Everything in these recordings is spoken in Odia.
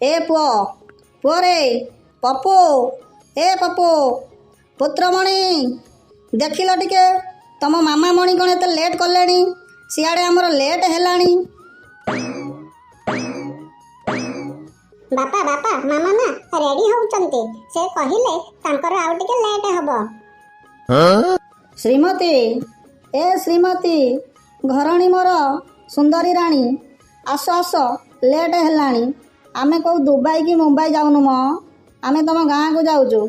ଏ ପୁଅ ପୁଅରେ ପପୁ ଏ ପପୁ ପୁତ୍ରମଣି ଦେଖିଲ ଟିକେ ତମ ମାମା ମଣି କ'ଣ ଏତେ ଲେଟ୍ କଲେଣି? ସିଆଡ଼େ ଆମର ଲେଟ୍ ହେଲାଣି। ବାପା ବାପା ମାମା ନା ରେଡି ହଉଛନ୍ତି। ସେ କହିଲେ ତାଙ୍କର ଆଉ ଟିକେ ଲେଟ୍ ହବ। ଶ୍ରୀମତୀ ଏ ଶ୍ରୀମତୀ ଘରଣୀ ମୋର ସୁନ୍ଦରୀ ରାଣୀ ଆସ ଆସ ଲେଟ୍ ହେଲାଣି। ଆମେ କେଉଁ ଦୁବାଇ କି ମୁମ୍ବାଇ ଯାଉନୁ ମ, ଆମେ ତମ ଗାଁକୁ ଯାଉଛୁ।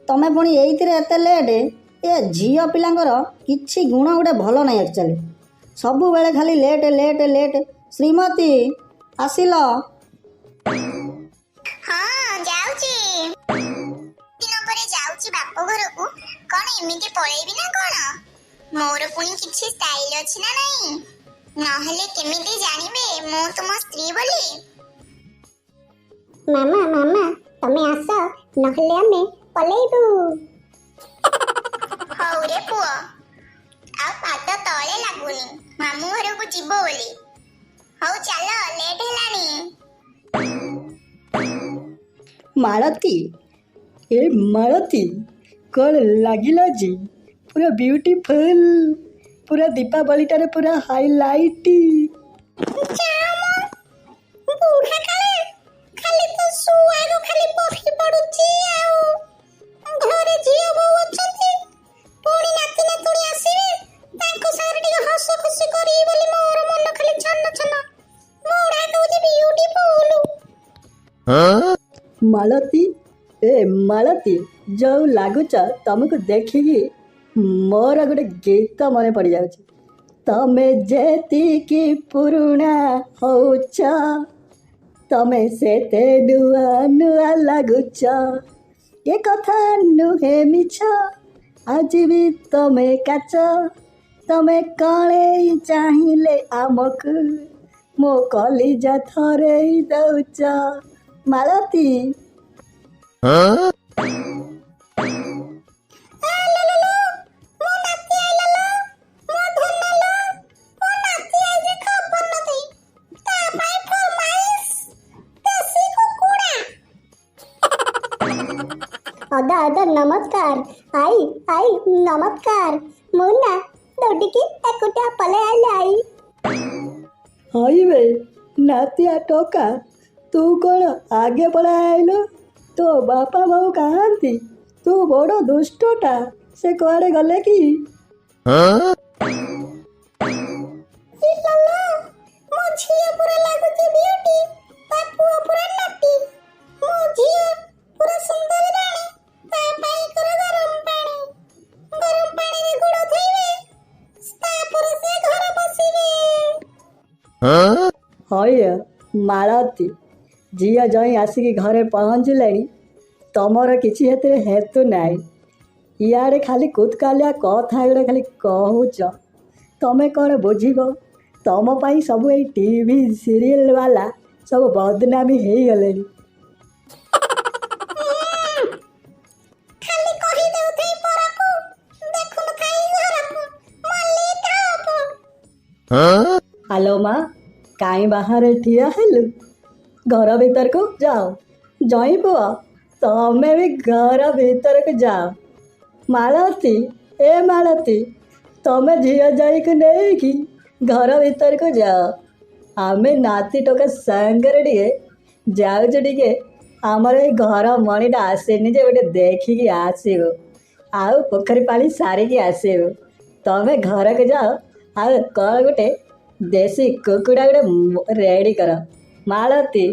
ତମେ ପୁଣି ଏଇଥିରେ ଏତେ ଲେଟ୍। ଏ ଝିଅ ପିଲାଙ୍କର କିଛି ଗୁଣ ଗୋଟେ ଭଲ ନାହିଁ ଆକ୍ଚୁଆଲି, ସବୁବେଳେ ଖାଲି ଲେଟ୍ ଲେଟ୍ ଲେଟ୍। ଶ୍ରୀମତୀ ଆସିଲ? ହଁ ଯାଉଛି, ଦିନ ପରେ ଯାଉଛି ବାପ ଘରକୁ। କଣ ଏମିତି ପଳେଇବି ନା କଣ? ମୋର ପୁଣି କିଛି ଷ୍ଟାଇଲ ଅଛି ନା ନାହିଁ? ନହେଲେ କେମିତି ଜାଣିବେ ମୁଁ ତୁମ ସ୍ତ୍ରୀ ବୋଲି? ମାମା ମାମା ତମେ ଆସ, ନହେଲେ ଆମେ ପଳେଇବୁ। ହଉ ରେ ପୁଅ, ଆଉ ପାଦ ତଳେ ଲାଗୁନି ମାମୁଁ ଘରକୁ ଯିବ ବୋଲି। ହଉ ଚାଲ, ଲେଟ୍ ହେଲାଣି। ମାଳତୀ ଏ ମାଳତୀ କ'ଣ ଲାଗିଲା ଯେ? ପୁରା ବ୍ୟୁଟିଫୁଲ୍, ପୁରା ଦୀପାବଳିଟାରେ ପୁରା ହାଇଲାଇଟ୍। ବୁଢା କାଳେ ଖାଲି ତ ଶୁଆରୁ ଖାଲି ବହି ପଡୁଛି। ଆଉ ଘରେ ଝିଅ ବୋଉ ଅଛନ୍ତି, ପୁଣି ନାତି ନାତୁଣୀ ଆସିବେ, ତାଙ୍କ ସାଙ୍ଗରେ ଟିକେ ହସ ଖୁସି କରିବି ବୋଲି ମୋର ମନ ଖାଲି ଛନ ଛନ। ବୁଢା କହୁଛି ବିୟୁଟିଫୁଲ। ମାଳତୀ ଏ ମାଳତୀ, ଯୋଉ ଲାଗୁଛ ତମକୁ ଦେଖିକି ମୋର ଗୋଟେ ଗୀତ ମନେ ପଡ଼ିଯାଉଛି। ତମେ ଯେତିକି ପୁରୁଣା ହଉଛ, ତମେ ସେତେ ନୂଆ ନୂଆ ଲାଗୁଛ। ଏ କଥା ନୁହେଁ ମିଛ, ଆଜି ବି ତମେ କାଚ। ତମେ କଳେଇ ଚାହିଁଲେ ଆମକୁ, ମୋ କଲିଜା ଥରେଇ ଦଉଛ। ମାଳତୀ ଅଦା ଅଦା ନମସ୍କାର। ଆଇ ଆଇ ନମସ୍କାର। ମୁଁ ନା ଦୌଡ଼ିକି ଏକୁଟିଆ ପଳେଇ ଆଇଲି ଆଇ। ହଇବେ ନାତିଆ ଟୋକା, ତୁ କ'ଣ ଆଗେ ପଳାଇ ଆଇଲୁ? ତୋ ବାପା ବୋଉ କାହାନ୍ତି? ତୁ ବଡ଼ ଦୁଷ୍ଟଟା, ସେ କୁଆଡ଼େ ଗଲେ କି? ମୋ ଝିଅ ପୁରା ଲାଗୁଛି ବିୟୁଟି, ତା ପୁଅ ପୁରା ନାଟି। ମୋ ଝିଅ ପୁରା ସୁନ୍ଦରୀ ରାଣୀ, ତା ପାଇଁ କର ଗରମ ପାଣି। ଗରମ ପାଣିରେ ଗୋଡ଼ ଧୋଇବେ, ତାପରେ ସେ ଘର ବସିବେ। ହଇଆ ମାଳତୀ, ଝିଅ ଜଇଁ ଆସିକି ଘରେ ପହଞ୍ଚିଲେଣି। ତମର କିଛି ଏଥିରେ ହେତୁ ନାହିଁ। ଇଆଡ଼େ ଖାଲି କୁତକାଲିଆ କଥା ଗୁଡ଼ା ଖାଲି କହୁଛ। ତମେ କ'ଣ ବୁଝିବ? ତମ ପାଇଁ ସବୁ ଏଇ ଟିଭି ସିରିଏଲ ବାଲା ସବୁ ବଦନାମୀ ହେଇଗଲେଣି। ଖାଲି କହିଦେଉଥାଇ ପରକୁ, ଦେଖୁନଥାଇ ଘରକୁ। ମଲ୍ଲିକା ହବ। ହ୍ୟାଲୋ ମା, କାହିଁ ବାହାରେ ଠିଆ ହେଲୁ? ଘର ଭିତରକୁ ଯାଅ। ଜଇଁ ପୁଅ, ତମେ ବି ଘର ଭିତରକୁ ଯାଅ। ମାଳତୀ ଏ ମାଳତୀ, ତମେ ଝିଅ ଜଇଁକୁ ନେଇକି ଘର ଭିତରକୁ ଯାଅ। ଆମେ ନାତି ଟୋକା ସାଙ୍ଗରେ ଟିକେ ଯାଉଛୁ, ଟିକେ ଆମର ଏଇ ଘର ମଣିଟା ଆସିନି ଯେ ଗୋଟେ ଦେଖିକି ଆସିବୁ, ଆଉ ପୋଖରୀ ପାଣି ସାରିକି ଆସିବୁ। ତମେ ଘରକୁ ଯାଅ, ଆଉ କ'ଣ ଗୋଟେ ଦେଶୀ କୁକୁଡ଼ା ଗୋଟେ ରେଡ଼ି କର। ମାଳତୀ